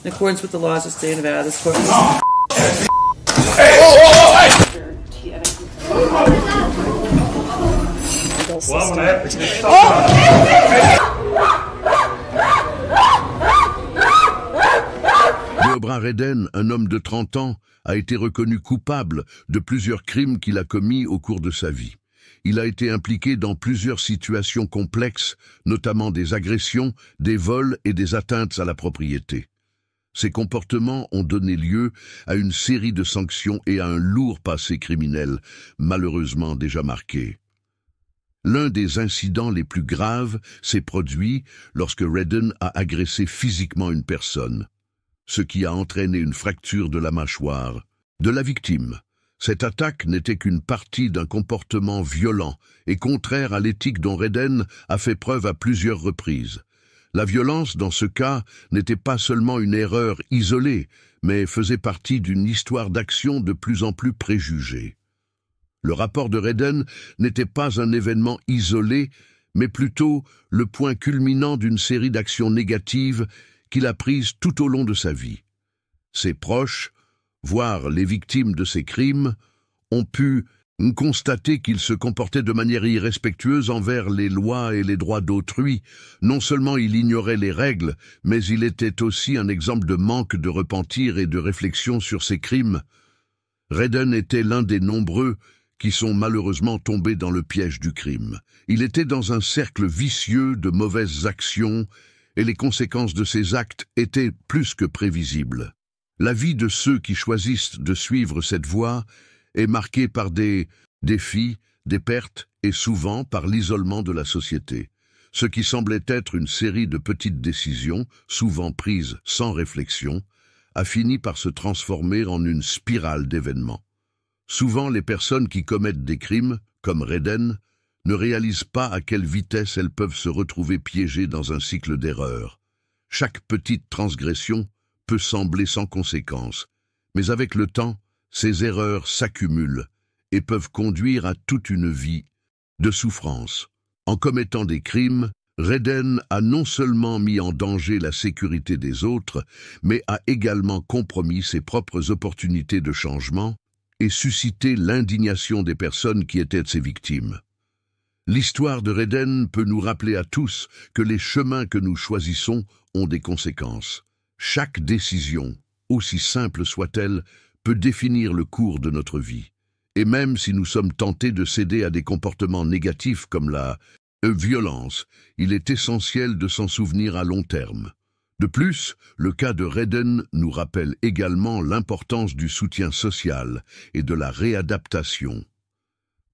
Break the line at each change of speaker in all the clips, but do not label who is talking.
in accordance with the laws of the state of Nevada. This court.
Deobra Redden, un homme de 30 ans, a été reconnu coupable de plusieurs crimes qu'il a commis au cours de sa vie. Il a été impliqué dans plusieurs situations complexes, notamment des agressions, des vols et des atteintes à la propriété. Ces comportements ont donné lieu à une série de sanctions et à un lourd passé criminel, malheureusement déjà marqué. L'un des incidents les plus graves s'est produit lorsque Redden a agressé physiquement une personne, ce qui a entraîné une fracture de la mâchoire de la victime. Cette attaque n'était qu'une partie d'un comportement violent et contraire à l'éthique dont Redden a fait preuve à plusieurs reprises. La violence, dans ce cas, n'était pas seulement une erreur isolée, mais faisait partie d'une histoire d'action de plus en plus préjugée. Le rapport de Redden n'était pas un événement isolé, mais plutôt le point culminant d'une série d'actions négatives qu'il a prises tout au long de sa vie. Ses proches, voire les victimes de ces crimes, ont pu constater qu'il se comportait de manière irrespectueuse envers les lois et les droits d'autrui. Non seulement il ignorait les règles, mais il était aussi un exemple de manque de repentir et de réflexion sur ses crimes. Redden était l'un des nombreux qui sont malheureusement tombés dans le piège du crime. Il était dans un cercle vicieux de mauvaises actions et les conséquences de ces actes étaient plus que prévisibles. La vie de ceux qui choisissent de suivre cette voie est marquée par des défis, des pertes et souvent par l'isolement de la société. Ce qui semblait être une série de petites décisions, souvent prises sans réflexion, a fini par se transformer en une spirale d'événements. Souvent, les personnes qui commettent des crimes, comme Redden, ne réalisent pas à quelle vitesse elles peuvent se retrouver piégées dans un cycle d'erreurs. Chaque petite transgression peut sembler sans conséquence, mais avec le temps, ces erreurs s'accumulent et peuvent conduire à toute une vie de souffrance. En commettant des crimes, Redden a non seulement mis en danger la sécurité des autres, mais a également compromis ses propres opportunités de changement et suscité l'indignation des personnes qui étaient ses victimes. L'histoire de Redden peut nous rappeler à tous que les chemins que nous choisissons ont des conséquences. Chaque décision, aussi simple soit-elle, peut définir le cours de notre vie. Et même si nous sommes tentés de céder à des comportements négatifs comme la violence, il est essentiel de s'en souvenir à long terme. De plus, le cas de Redden nous rappelle également l'importance du soutien social et de la réadaptation.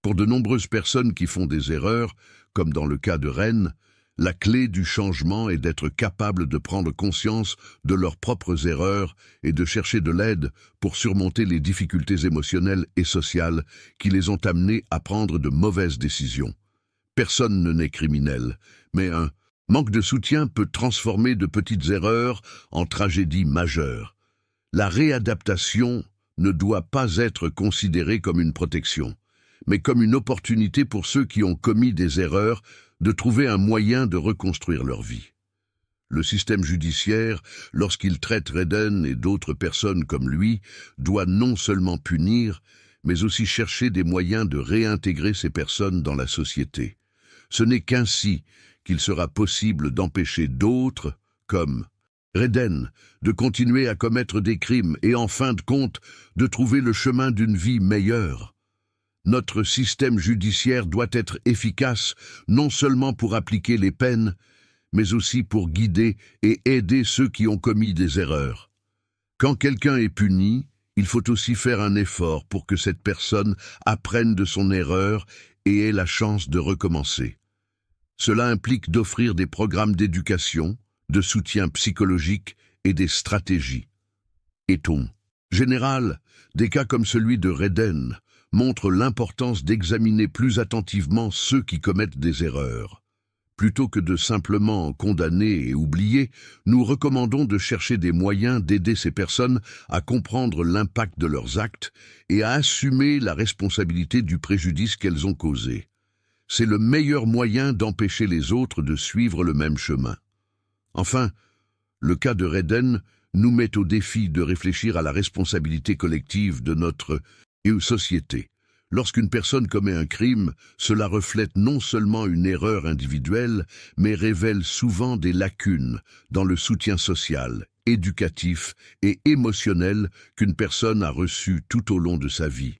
Pour de nombreuses personnes qui font des erreurs, comme dans le cas de Redden, la clé du changement est d'être capable de prendre conscience de leurs propres erreurs et de chercher de l'aide pour surmonter les difficultés émotionnelles et sociales qui les ont amenés à prendre de mauvaises décisions. Personne ne naît criminel, mais un manque de soutien peut transformer de petites erreurs en tragédies majeures. La réadaptation ne doit pas être considérée comme une protection, mais comme une opportunité pour ceux qui ont commis des erreurs de trouver un moyen de reconstruire leur vie. Le système judiciaire, lorsqu'il traite Redden et d'autres personnes comme lui, doit non seulement punir, mais aussi chercher des moyens de réintégrer ces personnes dans la société. Ce n'est qu'ainsi qu'il sera possible d'empêcher d'autres, comme Redden, de continuer à commettre des crimes et, en fin de compte, de trouver le chemin d'une vie meilleure. Notre système judiciaire doit être efficace non seulement pour appliquer les peines, mais aussi pour guider et aider ceux qui ont commis des erreurs. Quand quelqu'un est puni, il faut aussi faire un effort pour que cette personne apprenne de son erreur et ait la chance de recommencer. Cela implique d'offrir des programmes d'éducation, de soutien psychologique et des stratégies. En général, des cas comme celui de Redden montrent l'importance d'examiner plus attentivement ceux qui commettent des erreurs. Plutôt que de simplement condamner et oublier, nous recommandons de chercher des moyens d'aider ces personnes à comprendre l'impact de leurs actes et à assumer la responsabilité du préjudice qu'elles ont causé. C'est le meilleur moyen d'empêcher les autres de suivre le même chemin. Enfin, le cas de Redden nous met au défi de réfléchir à la responsabilité collective de notre société. Lorsqu'une personne commet un crime, cela reflète non seulement une erreur individuelle, mais révèle souvent des lacunes dans le soutien social, éducatif et émotionnel qu'une personne a reçu tout au long de sa vie.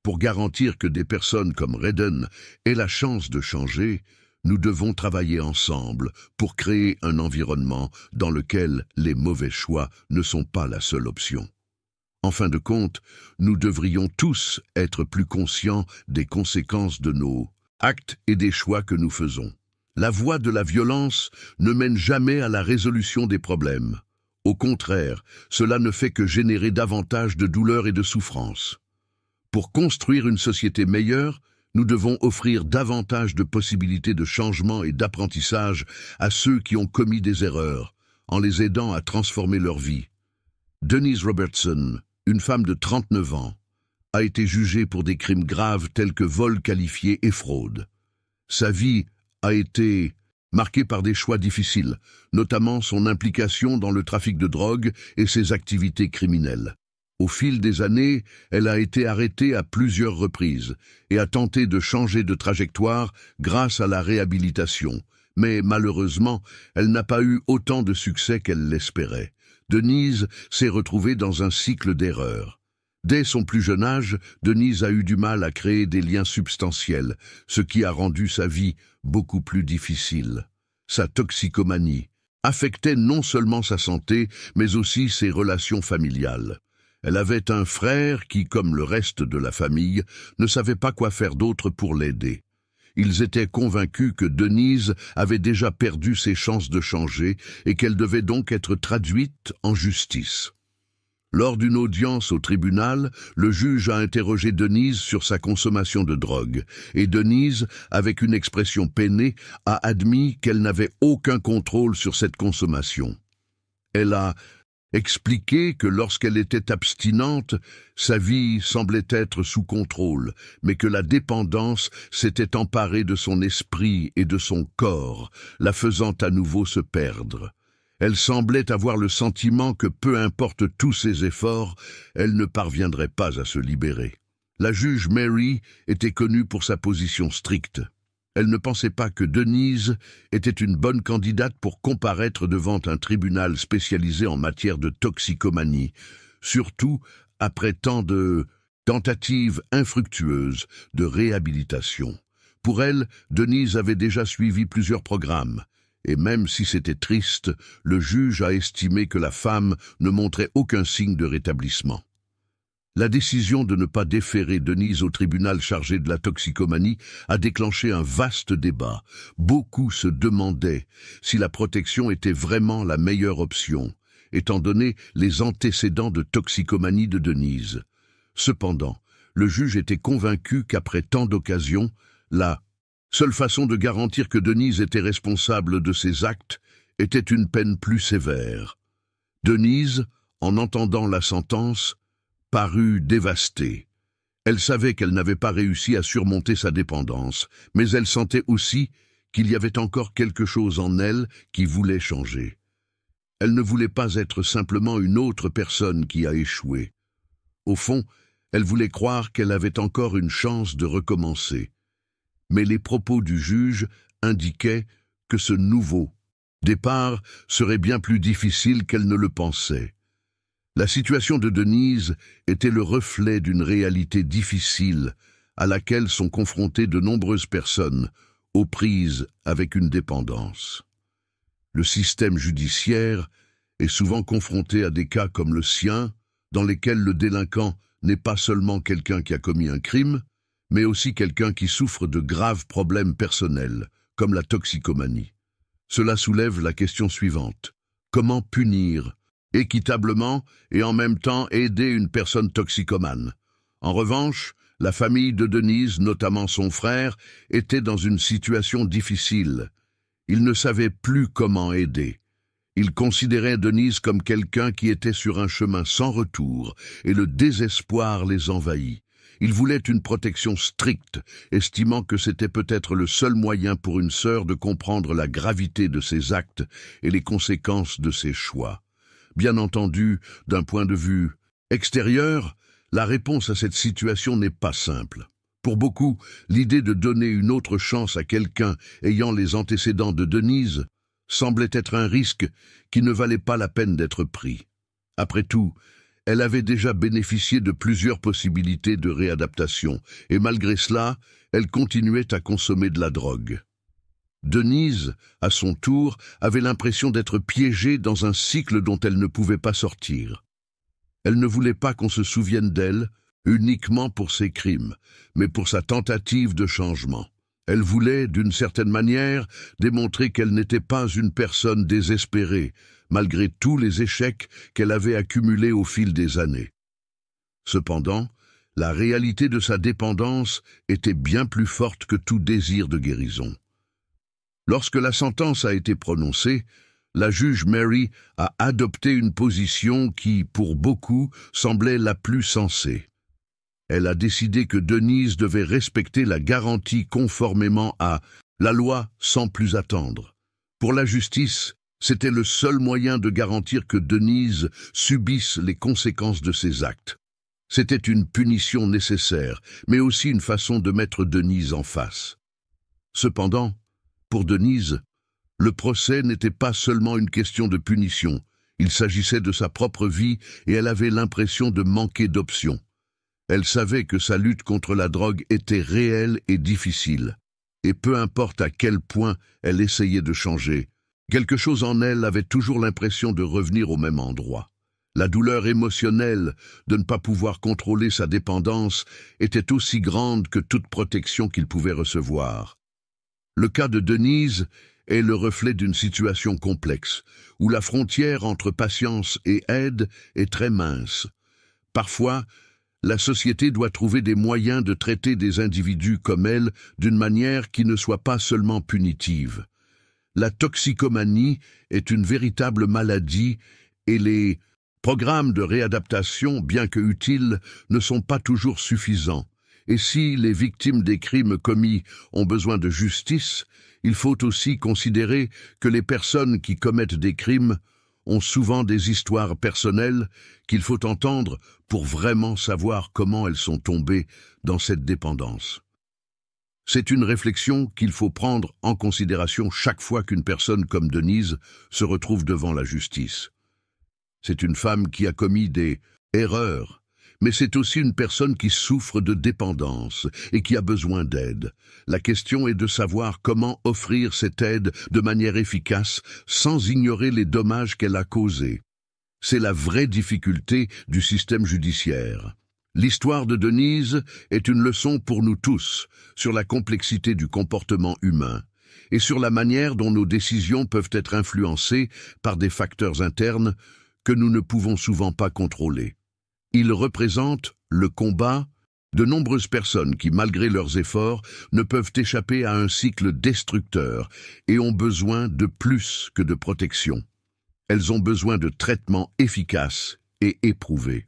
Pour garantir que des personnes comme Redden aient la chance de changer, nous devons travailler ensemble pour créer un environnement dans lequel les mauvais choix ne sont pas la seule option. En fin de compte, nous devrions tous être plus conscients des conséquences de nos actes et des choix que nous faisons. La voie de la violence ne mène jamais à la résolution des problèmes. Au contraire, cela ne fait que générer davantage de douleur et de souffrance. Pour construire une société meilleure, nous devons offrir davantage de possibilités de changement et d'apprentissage à ceux qui ont commis des erreurs, en les aidant à transformer leur vie. Denise Robertson, une femme de 39 ans, a été jugée pour des crimes graves tels que vol qualifié et fraude. Sa vie a été marquée par des choix difficiles, notamment son implication dans le trafic de drogue et ses activités criminelles. Au fil des années, elle a été arrêtée à plusieurs reprises et a tenté de changer de trajectoire grâce à la réhabilitation. Mais malheureusement, elle n'a pas eu autant de succès qu'elle l'espérait. Denise s'est retrouvée dans un cycle d'erreurs. Dès son plus jeune âge, Denise a eu du mal à créer des liens substantiels, ce qui a rendu sa vie beaucoup plus difficile. Sa toxicomanie affectait non seulement sa santé, mais aussi ses relations familiales. Elle avait un frère qui, comme le reste de la famille, ne savait pas quoi faire d'autre pour l'aider. Ils étaient convaincus que Denise avait déjà perdu ses chances de changer et qu'elle devait donc être traduite en justice. Lors d'une audience au tribunal, le juge a interrogé Denise sur sa consommation de drogue, et Denise, avec une expression peinée, a admis qu'elle n'avait aucun contrôle sur cette consommation. Elle a expliqué que lorsqu'elle était abstinente, sa vie semblait être sous contrôle, mais que la dépendance s'était emparée de son esprit et de son corps, la faisant à nouveau se perdre. Elle semblait avoir le sentiment que peu importe tous ses efforts, elle ne parviendrait pas à se libérer. La juge Mary était connue pour sa position stricte. Elle ne pensait pas que Denise était une bonne candidate pour comparaître devant un tribunal spécialisé en matière de toxicomanie, surtout après tant de tentatives infructueuses de réhabilitation. Pour elle, Denise avait déjà suivi plusieurs programmes, et même si c'était triste, le juge a estimé que la femme ne montrait aucun signe de rétablissement. La décision de ne pas déférer Denise au tribunal chargé de la toxicomanie a déclenché un vaste débat. Beaucoup se demandaient si la protection était vraiment la meilleure option, étant donné les antécédents de toxicomanie de Denise. Cependant, le juge était convaincu qu'après tant d'occasions, la seule façon de garantir que Denise était responsable de ses actes était une peine plus sévère. Denise, en entendant la sentence, parut dévastée. Elle savait qu'elle n'avait pas réussi à surmonter sa dépendance, mais elle sentait aussi qu'il y avait encore quelque chose en elle qui voulait changer. Elle ne voulait pas être simplement une autre personne qui a échoué. Au fond, elle voulait croire qu'elle avait encore une chance de recommencer. Mais les propos du juge indiquaient que ce nouveau départ serait bien plus difficile qu'elle ne le pensait. La situation de Denise était le reflet d'une réalité difficile à laquelle sont confrontées de nombreuses personnes aux prises avec une dépendance. Le système judiciaire est souvent confronté à des cas comme le sien, dans lesquels le délinquant n'est pas seulement quelqu'un qui a commis un crime, mais aussi quelqu'un qui souffre de graves problèmes personnels, comme la toxicomanie. Cela soulève la question suivante: comment punir équitablement et en même temps aider une personne toxicomane? En revanche, la famille de Denise, notamment son frère, était dans une situation difficile. Ils ne savaient plus comment aider. Ils considéraient Denise comme quelqu'un qui était sur un chemin sans retour, et le désespoir les envahit. Ils voulaient une protection stricte, estimant que c'était peut-être le seul moyen pour une sœur de comprendre la gravité de ses actes et les conséquences de ses choix. Bien entendu, d'un point de vue extérieur, la réponse à cette situation n'est pas simple. Pour beaucoup, l'idée de donner une autre chance à quelqu'un ayant les antécédents de Denise semblait être un risque qui ne valait pas la peine d'être pris. Après tout, elle avait déjà bénéficié de plusieurs possibilités de réadaptation, et malgré cela, elle continuait à consommer de la drogue. Denise, à son tour, avait l'impression d'être piégée dans un cycle dont elle ne pouvait pas sortir. Elle ne voulait pas qu'on se souvienne d'elle uniquement pour ses crimes, mais pour sa tentative de changement. Elle voulait, d'une certaine manière, démontrer qu'elle n'était pas une personne désespérée, malgré tous les échecs qu'elle avait accumulés au fil des années. Cependant, la réalité de sa dépendance était bien plus forte que tout désir de guérison. Lorsque la sentence a été prononcée, la juge Mary a adopté une position qui, pour beaucoup, semblait la plus sensée. Elle a décidé que Denise devait respecter la garantie conformément à la loi sans plus attendre. Pour la justice, c'était le seul moyen de garantir que Denise subisse les conséquences de ses actes. C'était une punition nécessaire, mais aussi une façon de mettre Denise en face. Cependant, pour Denise, le procès n'était pas seulement une question de punition. Il s'agissait de sa propre vie et elle avait l'impression de manquer d'options. Elle savait que sa lutte contre la drogue était réelle et difficile. Et peu importe à quel point elle essayait de changer, quelque chose en elle avait toujours l'impression de revenir au même endroit. La douleur émotionnelle de ne pas pouvoir contrôler sa dépendance était aussi grande que toute protection qu'il pouvait recevoir. Le cas de Denise est le reflet d'une situation complexe, où la frontière entre patience et aide est très mince. Parfois, la société doit trouver des moyens de traiter des individus comme elle d'une manière qui ne soit pas seulement punitive. La toxicomanie est une véritable maladie et les programmes de réadaptation, bien que utiles, ne sont pas toujours suffisants. Et si les victimes des crimes commis ont besoin de justice, il faut aussi considérer que les personnes qui commettent des crimes ont souvent des histoires personnelles qu'il faut entendre pour vraiment savoir comment elles sont tombées dans cette dépendance. C'est une réflexion qu'il faut prendre en considération chaque fois qu'une personne comme Denise se retrouve devant la justice. C'est une femme qui a commis des erreurs, mais c'est aussi une personne qui souffre de dépendance et qui a besoin d'aide. La question est de savoir comment offrir cette aide de manière efficace sans ignorer les dommages qu'elle a causés. C'est la vraie difficulté du système judiciaire. L'histoire de Denise est une leçon pour nous tous sur la complexité du comportement humain et sur la manière dont nos décisions peuvent être influencées par des facteurs internes que nous ne pouvons souvent pas contrôler. Il représente le combat de nombreuses personnes qui, malgré leurs efforts, ne peuvent échapper à un cycle destructeur et ont besoin de plus que de protection. Elles ont besoin de traitements efficaces et éprouvés.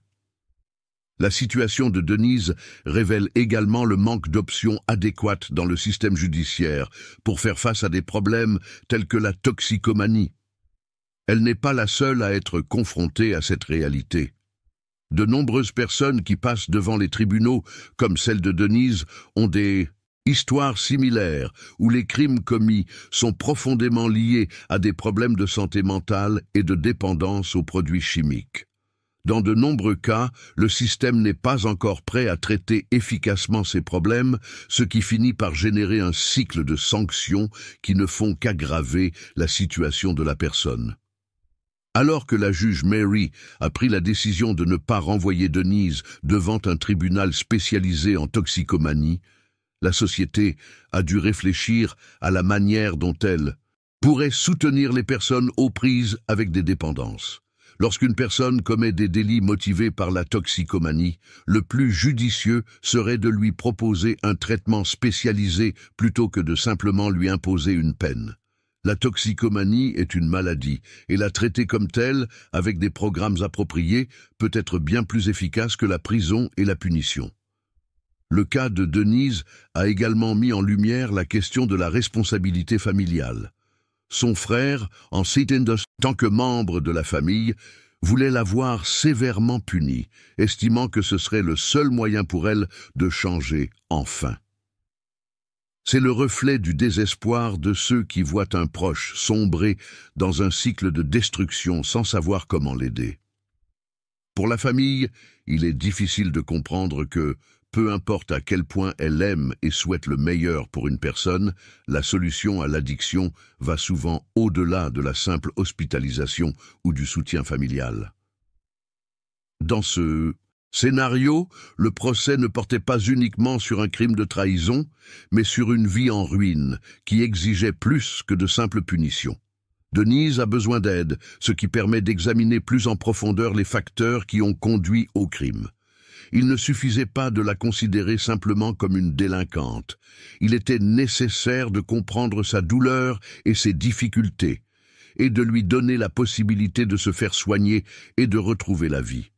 La situation de Denise révèle également le manque d'options adéquates dans le système judiciaire pour faire face à des problèmes tels que la toxicomanie. Elle n'est pas la seule à être confrontée à cette réalité. De nombreuses personnes qui passent devant les tribunaux, comme celle de Denise, ont des histoires similaires où les crimes commis sont profondément liés à des problèmes de santé mentale et de dépendance aux produits chimiques. Dans de nombreux cas, le système n'est pas encore prêt à traiter efficacement ces problèmes, ce qui finit par générer un cycle de sanctions qui ne font qu'aggraver la situation de la personne. Alors que la juge Mary a pris la décision de ne pas renvoyer Denise devant un tribunal spécialisé en toxicomanie, la société a dû réfléchir à la manière dont elle pourrait soutenir les personnes aux prises avec des dépendances. Lorsqu'une personne commet des délits motivés par la toxicomanie, le plus judicieux serait de lui proposer un traitement spécialisé plutôt que de simplement lui imposer une peine. La toxicomanie est une maladie, et la traiter comme telle, avec des programmes appropriés, peut être bien plus efficace que la prison et la punition. Le cas de Denise a également mis en lumière la question de la responsabilité familiale. Son frère, en tant que membre de la famille, voulait la voir sévèrement punie, estimant que ce serait le seul moyen pour elle de changer enfin. C'est le reflet du désespoir de ceux qui voient un proche sombrer dans un cycle de destruction sans savoir comment l'aider. Pour la famille, il est difficile de comprendre que, peu importe à quel point elle aime et souhaite le meilleur pour une personne, la solution à l'addiction va souvent au-delà de la simple hospitalisation ou du soutien familial. Dans ce scénario, le procès ne portait pas uniquement sur un crime de trahison, mais sur une vie en ruine qui exigeait plus que de simples punitions. Denise a besoin d'aide, ce qui permet d'examiner plus en profondeur les facteurs qui ont conduit au crime. Il ne suffisait pas de la considérer simplement comme une délinquante. Il était nécessaire de comprendre sa douleur et ses difficultés, et de lui donner la possibilité de se faire soigner et de retrouver la vie.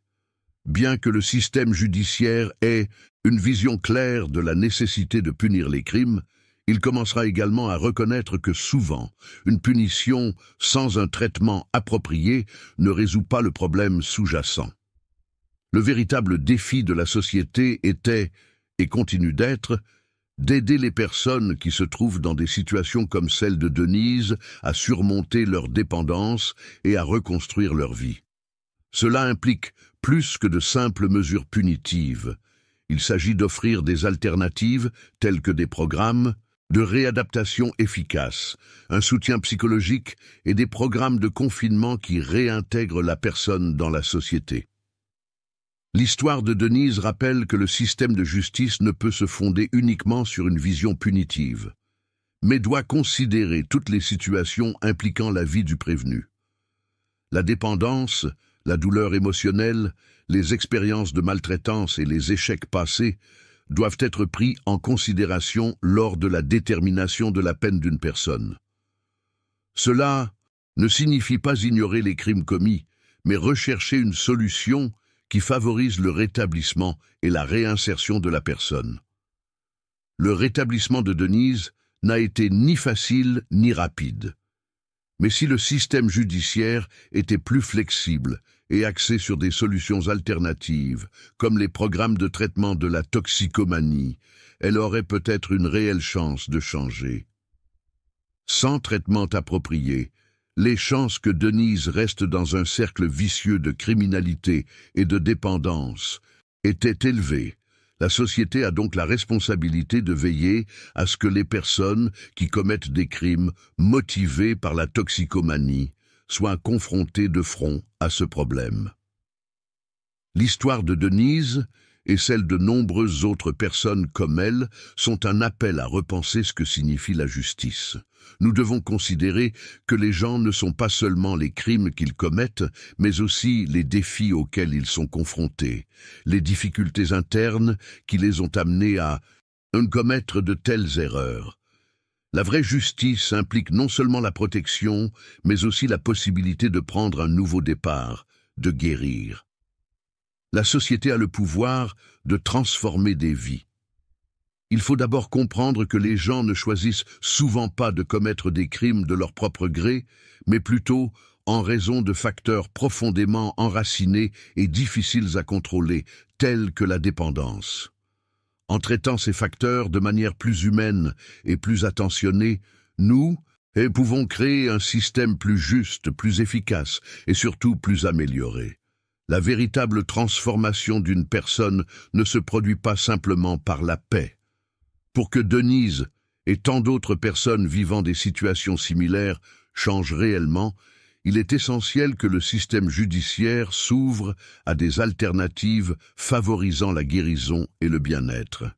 Bien que le système judiciaire ait une vision claire de la nécessité de punir les crimes, il commencera également à reconnaître que souvent, une punition sans un traitement approprié ne résout pas le problème sous-jacent. Le véritable défi de la société était, et continue d'être, d'aider les personnes qui se trouvent dans des situations comme celle de Denise à surmonter leur dépendance et à reconstruire leur vie. Cela implique plus que de simples mesures punitives. Il s'agit d'offrir des alternatives telles que des programmes de réadaptation efficaces, un soutien psychologique et des programmes de confinement qui réintègrent la personne dans la société. L'histoire de Denise rappelle que le système de justice ne peut se fonder uniquement sur une vision punitive, mais doit considérer toutes les situations impliquant la vie du prévenu. La dépendance, la douleur émotionnelle, les expériences de maltraitance et les échecs passés doivent être pris en considération lors de la détermination de la peine d'une personne. Cela ne signifie pas ignorer les crimes commis, mais rechercher une solution qui favorise le rétablissement et la réinsertion de la personne. Le rétablissement de Denise n'a été ni facile ni rapide. Mais si le système judiciaire était plus flexible et axé sur des solutions alternatives, comme les programmes de traitement de la toxicomanie, elle aurait peut-être une réelle chance de changer. Sans traitement approprié, les chances que Denise reste dans un cercle vicieux de criminalité et de dépendance étaient élevées. La société a donc la responsabilité de veiller à ce que les personnes qui commettent des crimes motivés par la toxicomanie soient confrontées de front à ce problème. L'histoire de Denise et celle de nombreuses autres personnes comme elle sont un appel à repenser ce que signifie la justice. Nous devons considérer que les gens ne sont pas seulement les crimes qu'ils commettent, mais aussi les défis auxquels ils sont confrontés, les difficultés internes qui les ont amenés à commettre de telles erreurs. La vraie justice implique non seulement la protection, mais aussi la possibilité de prendre un nouveau départ, de guérir. La société a le pouvoir de transformer des vies. Il faut d'abord comprendre que les gens ne choisissent souvent pas de commettre des crimes de leur propre gré, mais plutôt en raison de facteurs profondément enracinés et difficiles à contrôler, tels que la dépendance. En traitant ces facteurs de manière plus humaine et plus attentionnée, nous pouvons créer un système plus juste, plus efficace et surtout plus amélioré. La véritable transformation d'une personne ne se produit pas simplement par la paix. Pour que Denise et tant d'autres personnes vivant des situations similaires changent réellement, il est essentiel que le système judiciaire s'ouvre à des alternatives favorisant la guérison et le bien-être.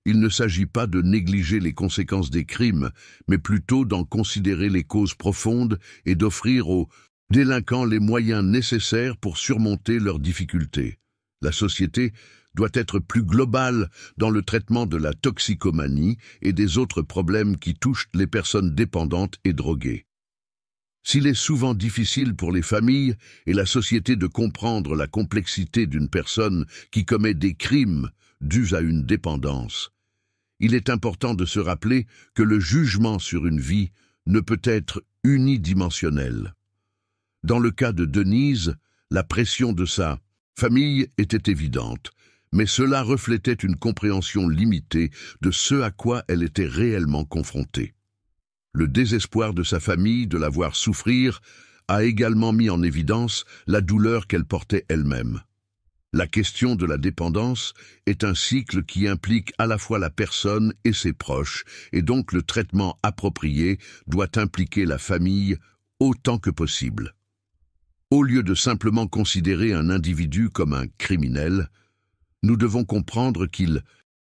Il ne s'agit pas de négliger les conséquences des crimes, mais plutôt d'en considérer les causes profondes et d'offrir aux délinquants les moyens nécessaires pour surmonter leurs difficultés. La société doit être plus globale dans le traitement de la toxicomanie et des autres problèmes qui touchent les personnes dépendantes et droguées. S'il est souvent difficile pour les familles et la société de comprendre la complexité d'une personne qui commet des crimes dus à une dépendance, il est important de se rappeler que le jugement sur une vie ne peut être unidimensionnel. Dans le cas de Denise, La pression de sa famille était évidente, mais cela reflétait une compréhension limitée de ce à quoi elle était réellement confrontée. Le désespoir de sa famille de la voir souffrir a également mis en évidence la douleur qu'elle portait elle-même. La question de la dépendance est un cycle qui implique à la fois la personne et ses proches, et donc le traitement approprié doit impliquer la famille autant que possible. Au lieu de simplement considérer un individu comme un criminel, nous devons comprendre qu'il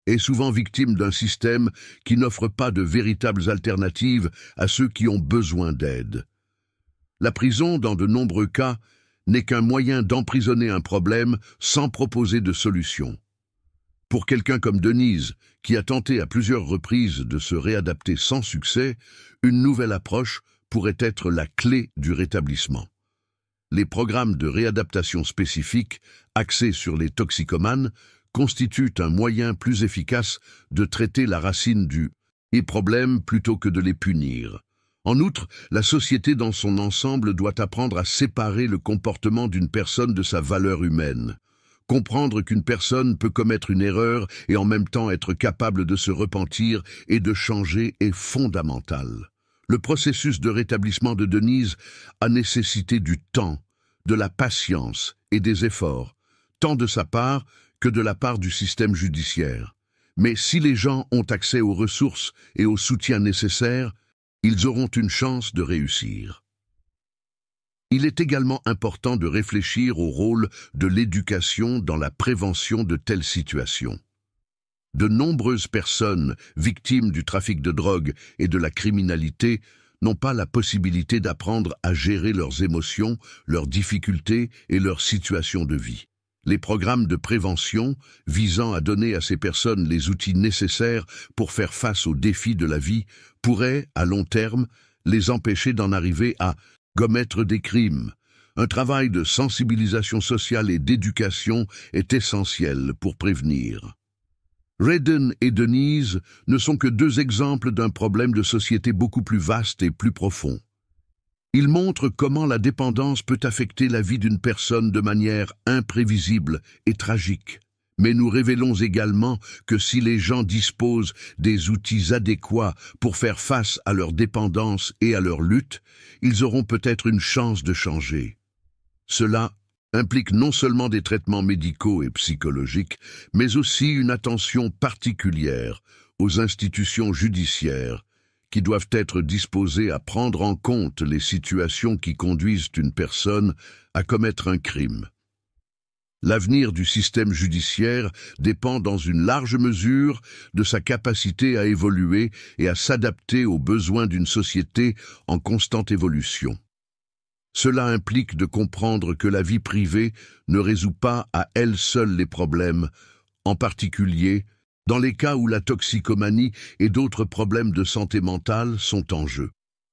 est souvent victime d'un système qui n'offre pas de véritables alternatives à ceux qui ont besoin d'aide. La prison, dans de nombreux cas, n'est qu'un moyen d'emprisonner un problème sans proposer de solution. Pour quelqu'un comme Denise, qui a tenté à plusieurs reprises de se réadapter sans succès, une nouvelle approche pourrait être la clé du rétablissement. Les programmes de réadaptation spécifiques, axés sur les toxicomanes, constituent un moyen plus efficace de traiter la racine du problème plutôt que de les punir. En outre, la société dans son ensemble doit apprendre à séparer le comportement d'une personne de sa valeur humaine. Comprendre qu'une personne peut commettre une erreur et en même temps être capable de se repentir et de changer est fondamental. Le processus de rétablissement de Denise a nécessité du temps, de la patience et des efforts, tant de sa part que de la part du système judiciaire. Mais si les gens ont accès aux ressources et au soutien nécessaires, ils auront une chance de réussir. Il est également important de réfléchir au rôle de l'éducation dans la prévention de telles situations. De nombreuses personnes victimes du trafic de drogue et de la criminalité n'ont pas la possibilité d'apprendre à gérer leurs émotions, leurs difficultés et leur situation de vie. Les programmes de prévention visant à donner à ces personnes les outils nécessaires pour faire face aux défis de la vie pourraient, à long terme, les empêcher d'en arriver à commettre des crimes. Un travail de sensibilisation sociale et d'éducation est essentiel pour prévenir. Redden et Denise ne sont que deux exemples d'un problème de société beaucoup plus vaste et plus profond. Ils montrent comment la dépendance peut affecter la vie d'une personne de manière imprévisible et tragique. Mais nous révélons également que si les gens disposent des outils adéquats pour faire face à leur dépendance et à leur lutte, ils auront peut-être une chance de changer. Cela implique non seulement des traitements médicaux et psychologiques, mais aussi une attention particulière aux institutions judiciaires qui doivent être disposées à prendre en compte les situations qui conduisent une personne à commettre un crime. L'avenir du système judiciaire dépend dans une large mesure de sa capacité à évoluer et à s'adapter aux besoins d'une société en constante évolution. Cela implique de comprendre que la vie privée ne résout pas à elle seule les problèmes, en particulier dans les cas où la toxicomanie et d'autres problèmes de santé mentale sont en jeu.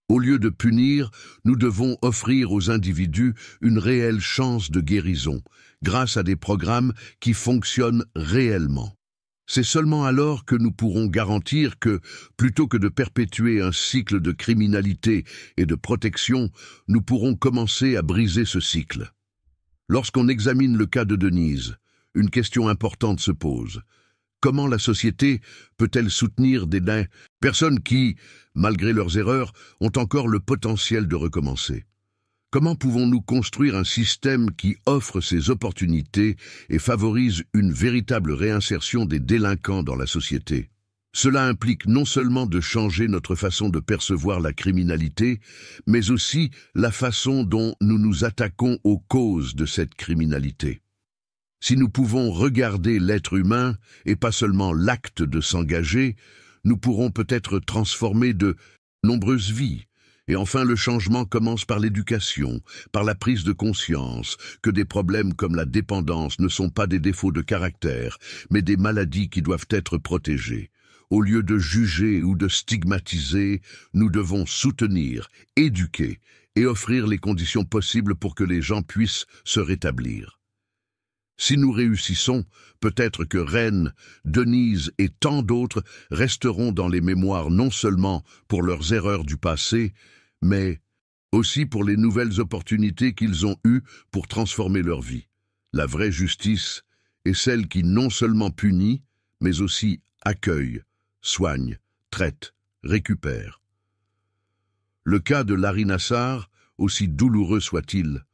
Au lieu de punir, nous devons offrir aux individus une réelle chance de guérison, grâce à des programmes qui fonctionnent réellement. C'est seulement alors que nous pourrons garantir que, plutôt que de perpétuer un cycle de criminalité et de protection, nous pourrons commencer à briser ce cycle. Lorsqu'on examine le cas de Denise, une question importante se pose. Comment la société peut-elle soutenir des personnes qui, malgré leurs erreurs, ont encore le potentiel de recommencer? Comment pouvons-nous construire un système qui offre ces opportunités et favorise une véritable réinsertion des délinquants dans la société? Cela implique non seulement de changer notre façon de percevoir la criminalité, mais aussi la façon dont nous nous attaquons aux causes de cette criminalité. Si nous pouvons regarder l'être humain et pas seulement l'acte de s'engager, nous pourrons peut-être transformer de nombreuses vies. Et enfin, le changement commence par l'éducation, par la prise de conscience que des problèmes comme la dépendance ne sont pas des défauts de caractère, mais des maladies qui doivent être protégées. Au lieu de juger ou de stigmatiser, nous devons soutenir, éduquer et offrir les conditions possibles pour que les gens puissent se rétablir. Si nous réussissons, peut-être que Reine, Denise et tant d'autres resteront dans les mémoires non seulement pour leurs erreurs du passé, mais aussi pour les nouvelles opportunités qu'ils ont eues pour transformer leur vie. La vraie justice est celle qui non seulement punit, mais aussi accueille, soigne, traite, récupère. Le cas de Larry Nassar, aussi douloureux soit-il,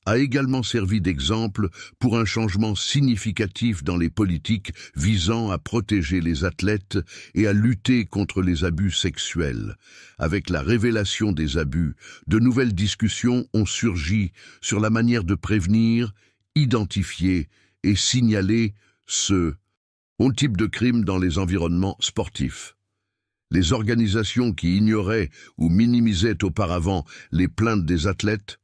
a également servi d'exemple pour un changement significatif dans les politiques visant à protéger les athlètes et à lutter contre les abus sexuels. Avec la révélation des abus, de nouvelles discussions ont surgi sur la manière de prévenir, identifier et signaler ce type de crime dans les environnements sportifs. Les organisations qui ignoraient ou minimisaient auparavant les plaintes des athlètes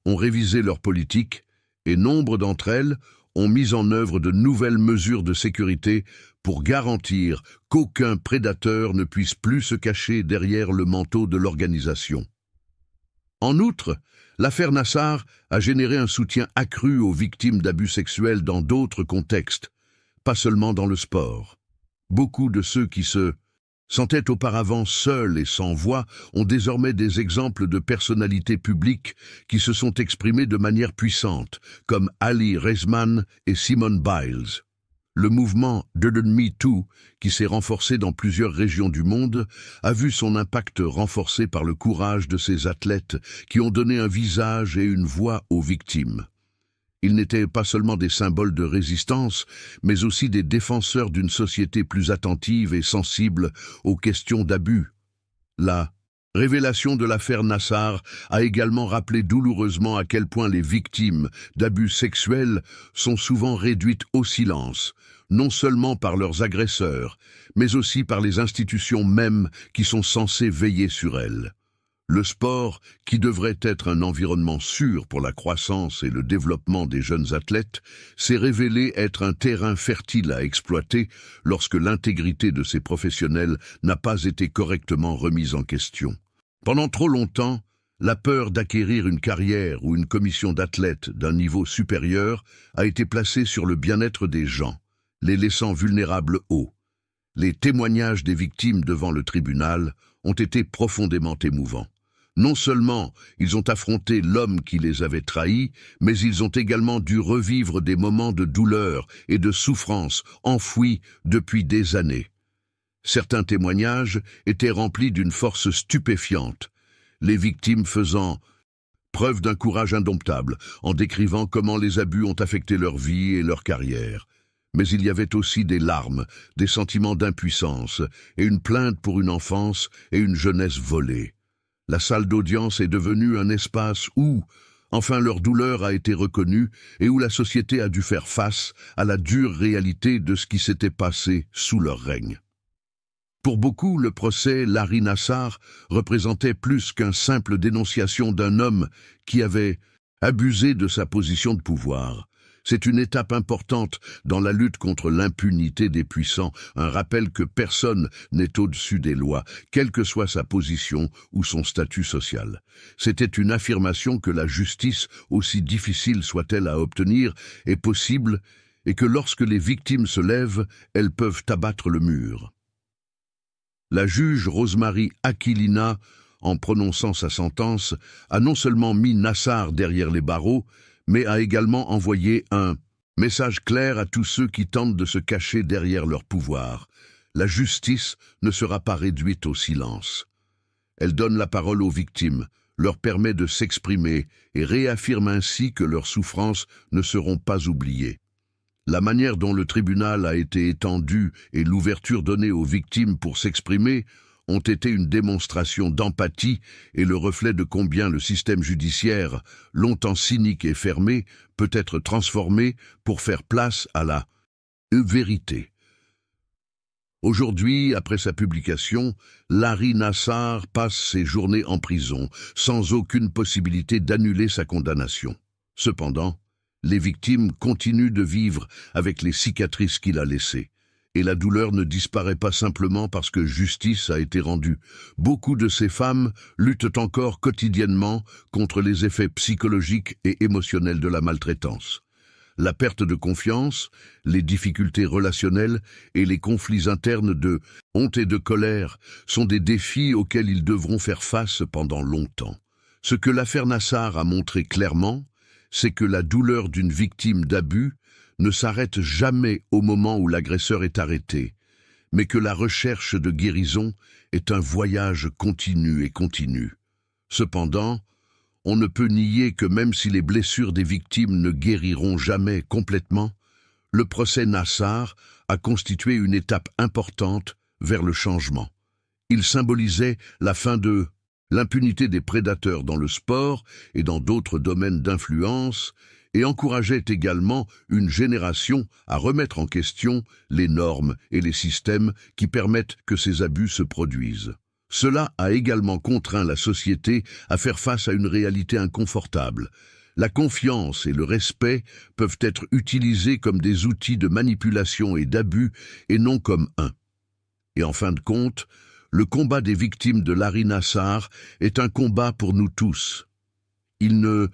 ont révisé leur politique et nombre d'entre elles ont mis en œuvre de nouvelles mesures de sécurité pour garantir qu'aucun prédateur ne puisse plus se cacher derrière le manteau de l'organisation. En outre, l'affaire Nassar a généré un soutien accru aux victimes d'abus sexuels dans d'autres contextes, pas seulement dans le sport. Beaucoup de ceux qui se sentaient auparavant seuls et sans voix ont désormais des exemples de personnalités publiques qui se sont exprimées de manière puissante, comme Ali Rezman et Simone Biles. Le mouvement Didn't Me Too, qui s'est renforcé dans plusieurs régions du monde, a vu son impact renforcé par le courage de ces athlètes qui ont donné un visage et une voix aux victimes. Ils n'étaient pas seulement des symboles de résistance, mais aussi des défenseurs d'une société plus attentive et sensible aux questions d'abus. La révélation de l'affaire Nassar a également rappelé douloureusement à quel point les victimes d'abus sexuels sont souvent réduites au silence, non seulement par leurs agresseurs, mais aussi par les institutions mêmes qui sont censées veiller sur elles. Le sport, qui devrait être un environnement sûr pour la croissance et le développement des jeunes athlètes, s'est révélé être un terrain fertile à exploiter lorsque l'intégrité de ces professionnels n'a pas été correctement remise en question. Pendant trop longtemps, la peur d'acquérir une carrière ou une commission d'athlètes d'un niveau supérieur a été placée sur le bien-être des gens, les laissant vulnérables haut. Les témoignages des victimes devant le tribunal ont été profondément émouvants. Non seulement ils ont affronté l'homme qui les avait trahis, mais ils ont également dû revivre des moments de douleur et de souffrance enfouis depuis des années. Certains témoignages étaient remplis d'une force stupéfiante, les victimes faisant preuve d'un courage indomptable en décrivant comment les abus ont affecté leur vie et leur carrière. Mais il y avait aussi des larmes, des sentiments d'impuissance et une plainte pour une enfance et une jeunesse volée. La salle d'audience est devenue un espace où, enfin, leur douleur a été reconnue et où la société a dû faire face à la dure réalité de ce qui s'était passé sous leur règne. Pour beaucoup, le procès Larry Nassar représentait plus qu'une simple dénonciation d'un homme qui avait abusé de sa position de pouvoir. C'est une étape importante dans la lutte contre l'impunité des puissants, un rappel que personne n'est au-dessus des lois, quelle que soit sa position ou son statut social. C'était une affirmation que la justice, aussi difficile soit-elle à obtenir, est possible et que lorsque les victimes se lèvent, elles peuvent abattre le mur. La juge Rosemary Aquilina, en prononçant sa sentence, a non seulement mis Nassar derrière les barreaux, mais a également envoyé un message clair à tous ceux qui tentent de se cacher derrière leur pouvoir. La justice ne sera pas réduite au silence. Elle donne la parole aux victimes, leur permet de s'exprimer et réaffirme ainsi que leurs souffrances ne seront pas oubliées. La manière dont le tribunal a été étendu et l'ouverture donnée aux victimes pour s'exprimer ont été une démonstration d'empathie et le reflet de combien le système judiciaire, longtemps cynique et fermé, peut être transformé pour faire place à la vérité. Aujourd'hui, après sa publication, Larry Nassar passe ses journées en prison, sans aucune possibilité d'annuler sa condamnation. Cependant, les victimes continuent de vivre avec les cicatrices qu'il a laissées. Et la douleur ne disparaît pas simplement parce que justice a été rendue. Beaucoup de ces femmes luttent encore quotidiennement contre les effets psychologiques et émotionnels de la maltraitance. La perte de confiance, les difficultés relationnelles et les conflits internes de honte et de colère sont des défis auxquels ils devront faire face pendant longtemps. Ce que l'affaire Nassar a montré clairement, c'est que la douleur d'une victime d'abus ne s'arrête jamais au moment où l'agresseur est arrêté, mais que la recherche de guérison est un voyage continu et continu. Cependant, on ne peut nier que même si les blessures des victimes ne guériront jamais complètement, le procès Nassar a constitué une étape importante vers le changement. Il symbolisait la fin de l'impunité des prédateurs dans le sport et dans d'autres domaines d'influence, et encourageait également une génération à remettre en question les normes et les systèmes qui permettent que ces abus se produisent. Cela a également contraint la société à faire face à une réalité inconfortable. La confiance et le respect peuvent être utilisés comme des outils de manipulation et d'abus et non comme un. Et en fin de compte, le combat des victimes de Larry Nassar est un combat pour nous tous. Il ne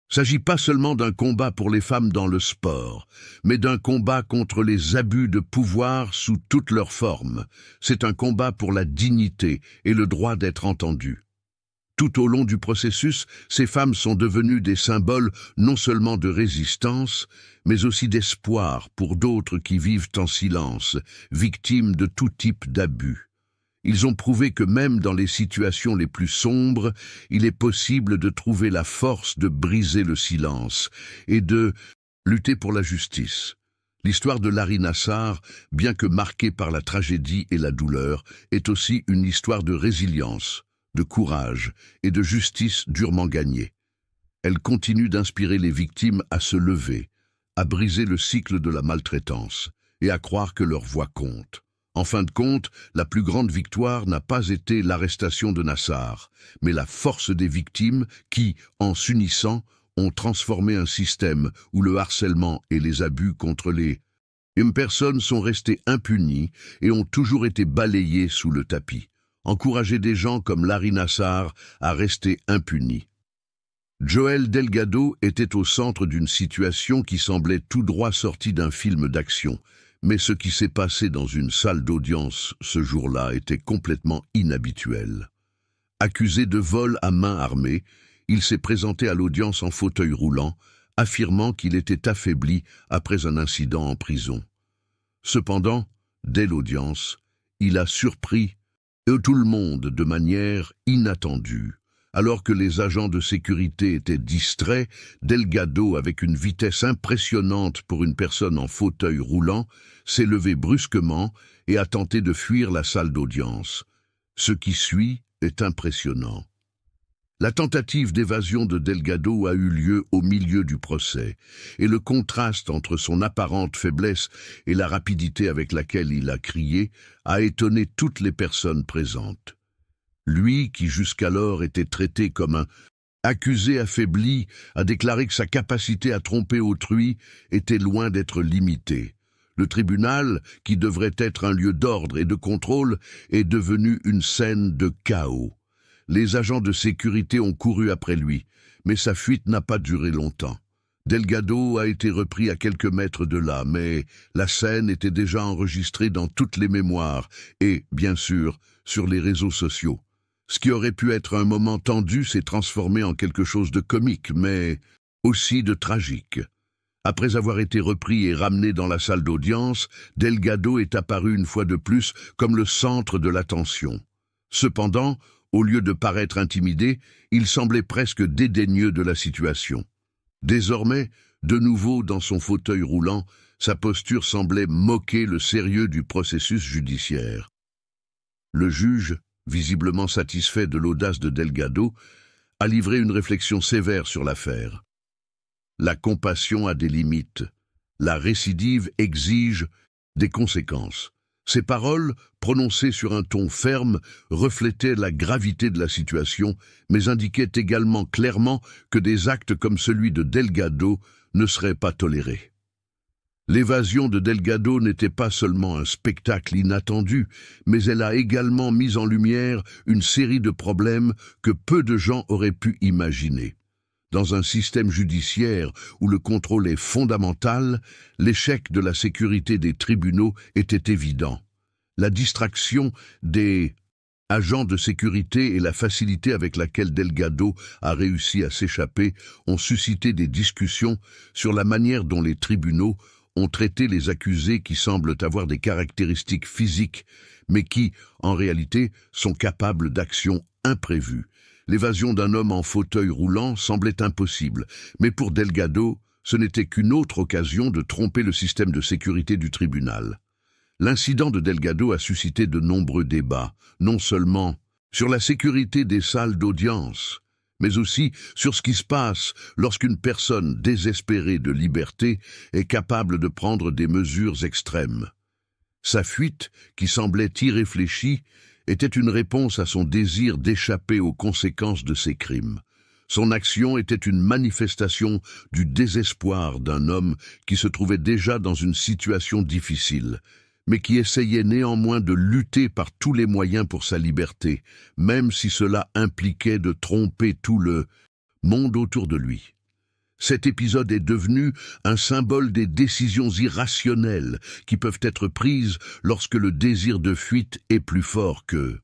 s'agit pas seulement d'un combat pour les femmes dans le sport, mais d'un combat contre les abus de pouvoir sous toutes leurs formes. C'est un combat pour la dignité et le droit d'être entendues. Tout au long du processus, ces femmes sont devenues des symboles non seulement de résistance, mais aussi d'espoir pour d'autres qui vivent en silence, victimes de tout type d'abus. Ils ont prouvé que même dans les situations les plus sombres, il est possible de trouver la force de briser le silence et de lutter pour la justice. L'histoire de Larry Nassar, bien que marquée par la tragédie et la douleur, est aussi une histoire de résilience, de courage et de justice durement gagnée. Elle continue d'inspirer les victimes à se lever, à briser le cycle de la maltraitance et à croire que leur voix compte. En fin de compte, la plus grande victoire n'a pas été l'arrestation de Nassar, mais la force des victimes qui, en s'unissant, ont transformé un système où le harcèlement et les abus contre les personnes sont restés impunis et ont toujours été balayés sous le tapis. Encourager des gens comme Larry Nassar à rester impunis. Joel Delgado était au centre d'une situation qui semblait tout droit sortie d'un film d'action. Mais ce qui s'est passé dans une salle d'audience ce jour-là était complètement inhabituel. Accusé de vol à main armée, il s'est présenté à l'audience en fauteuil roulant, affirmant qu'il était affaibli après un incident en prison. Cependant, dès l'audience, il a surpris tout le monde de manière inattendue. Alors que les agents de sécurité étaient distraits, Delgado, avec une vitesse impressionnante pour une personne en fauteuil roulant, s'est levé brusquement et a tenté de fuir la salle d'audience. Ce qui suit est impressionnant. La tentative d'évasion de Delgado a eu lieu au milieu du procès, et le contraste entre son apparente faiblesse et la rapidité avec laquelle il a crié a étonné toutes les personnes présentes. Lui, qui jusqu'alors était traité comme un accusé affaibli, a déclaré que sa capacité à tromper autrui était loin d'être limitée. Le tribunal, qui devrait être un lieu d'ordre et de contrôle, est devenu une scène de chaos. Les agents de sécurité ont couru après lui, mais sa fuite n'a pas duré longtemps. Delgado a été repris à quelques mètres de là, mais la scène était déjà enregistrée dans toutes les mémoires et, bien sûr, sur les réseaux sociaux. Ce qui aurait pu être un moment tendu s'est transformé en quelque chose de comique, mais aussi de tragique. Après avoir été repris et ramené dans la salle d'audience, Delgado est apparu une fois de plus comme le centre de l'attention. Cependant, au lieu de paraître intimidé, il semblait presque dédaigneux de la situation. Désormais, de nouveau dans son fauteuil roulant, sa posture semblait moquer le sérieux du processus judiciaire. Le juge, visiblement satisfait de l'audace de Delgado, a livré une réflexion sévère sur l'affaire. La compassion a des limites. La récidive exige des conséquences. Ces paroles, prononcées sur un ton ferme, reflétaient la gravité de la situation, mais indiquaient également clairement que des actes comme celui de Delgado ne seraient pas tolérés. L'évasion de Delgado n'était pas seulement un spectacle inattendu, mais elle a également mis en lumière une série de problèmes que peu de gens auraient pu imaginer. Dans un système judiciaire où le contrôle est fondamental, l'échec de la sécurité des tribunaux était évident. La distraction des agents de sécurité et la facilité avec laquelle Delgado a réussi à s'échapper ont suscité des discussions sur la manière dont les tribunaux ont traité les accusés qui semblent avoir des caractéristiques physiques, mais qui, en réalité, sont capables d'actions imprévues. L'évasion d'un homme en fauteuil roulant semblait impossible, mais pour Delgado, ce n'était qu'une autre occasion de tromper le système de sécurité du tribunal. L'incident de Delgado a suscité de nombreux débats, non seulement sur la sécurité des salles d'audience, mais aussi sur ce qui se passe lorsqu'une personne désespérée de liberté est capable de prendre des mesures extrêmes. Sa fuite, qui semblait irréfléchie, était une réponse à son désir d'échapper aux conséquences de ses crimes. Son action était une manifestation du désespoir d'un homme qui se trouvait déjà dans une situation difficile, mais qui essayait néanmoins de lutter par tous les moyens pour sa liberté, même si cela impliquait de tromper tout le monde autour de lui. Cet épisode est devenu un symbole des décisions irrationnelles qui peuvent être prises lorsque le désir de fuite est plus fort qu'eux.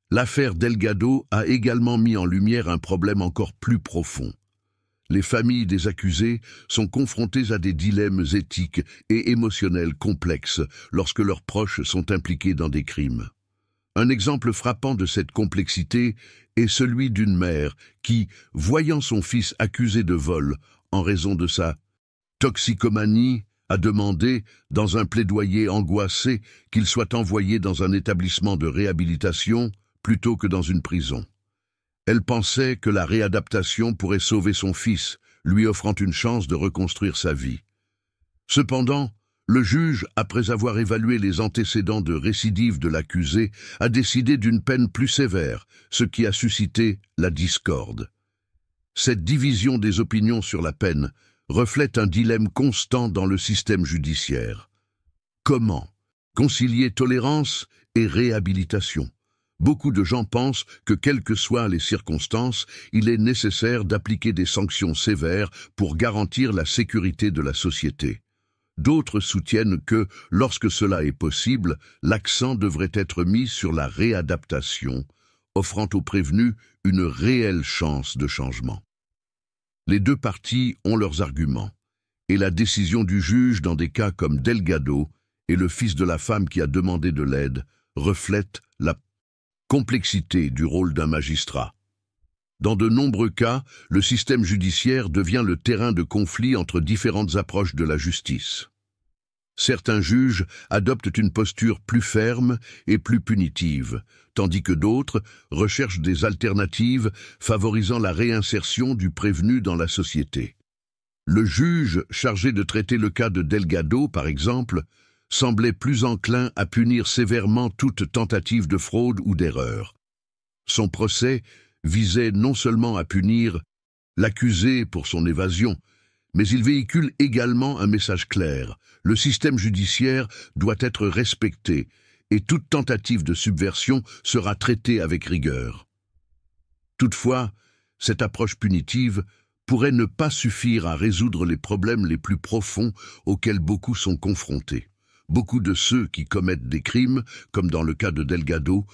L'affaire Delgado a également mis en lumière un problème encore plus profond. Les familles des accusés sont confrontées à des dilemmes éthiques et émotionnels complexes lorsque leurs proches sont impliqués dans des crimes. Un exemple frappant de cette complexité est celui d'une mère qui, voyant son fils accusé de vol en raison de sa toxicomanie, a demandé, dans un plaidoyer angoissé, qu'il soit envoyé dans un établissement de réhabilitation plutôt que dans une prison. Elle pensait que la réadaptation pourrait sauver son fils, lui offrant une chance de reconstruire sa vie. Cependant, le juge, après avoir évalué les antécédents de récidive de l'accusé, a décidé d'une peine plus sévère, ce qui a suscité la discorde. Cette division des opinions sur la peine reflète un dilemme constant dans le système judiciaire. Comment concilier tolérance et réhabilitation? Beaucoup de gens pensent que, quelles que soient les circonstances, il est nécessaire d'appliquer des sanctions sévères pour garantir la sécurité de la société. D'autres soutiennent que, lorsque cela est possible, l'accent devrait être mis sur la réadaptation, offrant aux prévenus une réelle chance de changement. Les deux parties ont leurs arguments, et la décision du juge dans des cas comme Delgado et le fils de la femme qui a demandé de l'aide reflète la complexité du rôle d'un magistrat. Dans de nombreux cas, le système judiciaire devient le terrain de conflit entre différentes approches de la justice. Certains juges adoptent une posture plus ferme et plus punitive, tandis que d'autres recherchent des alternatives favorisant la réinsertion du prévenu dans la société. Le juge chargé de traiter le cas de Delgado, par exemple, semblait plus enclin à punir sévèrement toute tentative de fraude ou d'erreur. Son procès visait non seulement à punir l'accusé pour son évasion, mais il véhicule également un message clair. Le système judiciaire doit être respecté et toute tentative de subversion sera traitée avec rigueur. Toutefois, cette approche punitive pourrait ne pas suffire à résoudre les problèmes les plus profonds auxquels beaucoup sont confrontés. Beaucoup de ceux qui commettent des crimes, comme dans le cas de Delgado,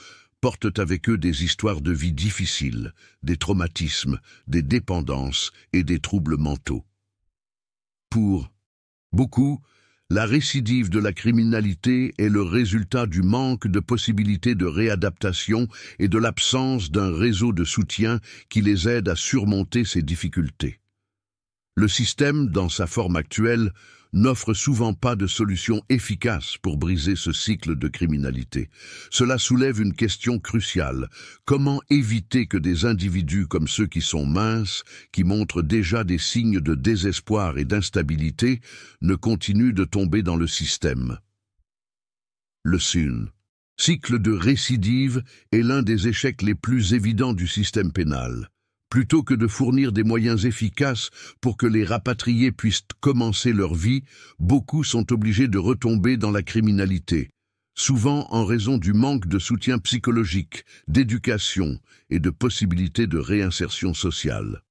portent avec eux des histoires de vie difficiles, des traumatismes, des dépendances et des troubles mentaux. Pour beaucoup, la récidive de la criminalité est le résultat du manque de possibilités de réadaptation et de l'absence d'un réseau de soutien qui les aide à surmonter ces difficultés. Le système, dans sa forme actuelle, n'offre souvent pas de solution efficace pour briser ce cycle de criminalité. Cela soulève une question cruciale. Comment éviter que des individus comme ceux qui sont minces, qui montrent déjà des signes de désespoir et d'instabilité, ne continuent de tomber dans le système? Le cycle de récidive est l'un des échecs les plus évidents du système pénal. Plutôt que de fournir des moyens efficaces pour que les rapatriés puissent commencer leur vie, beaucoup sont obligés de retomber dans la criminalité, souvent en raison du manque de soutien psychologique, d'éducation et de possibilités de réinsertion sociale.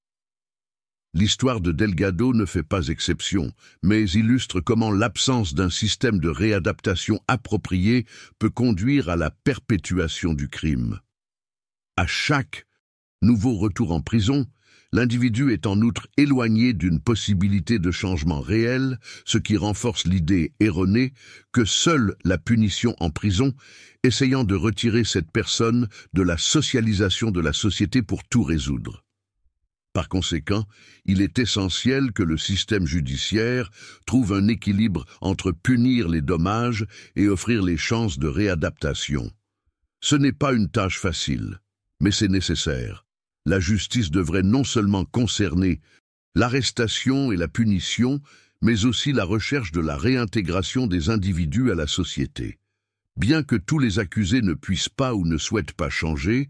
L'histoire de Delgado ne fait pas exception, mais illustre comment l'absence d'un système de réadaptation approprié peut conduire à la perpétuation du crime. À chaque nouveau retour en prison, l'individu est en outre éloigné d'une possibilité de changement réel, ce qui renforce l'idée erronée que seule la punition en prison, essayant de retirer cette personne de la socialisation de la société pour tout résoudre. Par conséquent, il est essentiel que le système judiciaire trouve un équilibre entre punir les dommages et offrir les chances de réadaptation. Ce n'est pas une tâche facile, mais c'est nécessaire. La justice devrait non seulement concerner l'arrestation et la punition, mais aussi la recherche de la réintégration des individus à la société. Bien que tous les accusés ne puissent pas ou ne souhaitent pas changer,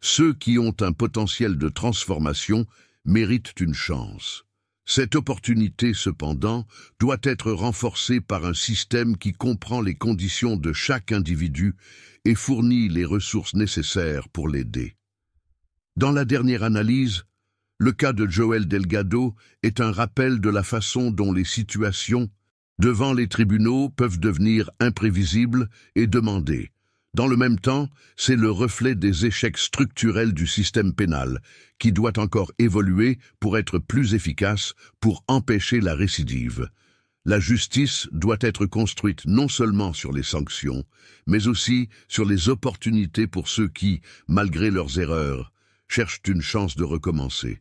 ceux qui ont un potentiel de transformation méritent une chance. Cette opportunité, cependant, doit être renforcée par un système qui comprend les conditions de chaque individu et fournit les ressources nécessaires pour l'aider. Dans la dernière analyse, le cas de Joel Delgado est un rappel de la façon dont les situations devant les tribunaux peuvent devenir imprévisibles et demandées. Dans le même temps, c'est le reflet des échecs structurels du système pénal, qui doit encore évoluer pour être plus efficace, pour empêcher la récidive. La justice doit être construite non seulement sur les sanctions, mais aussi sur les opportunités pour ceux qui, malgré leurs erreurs, cherchent une chance de recommencer.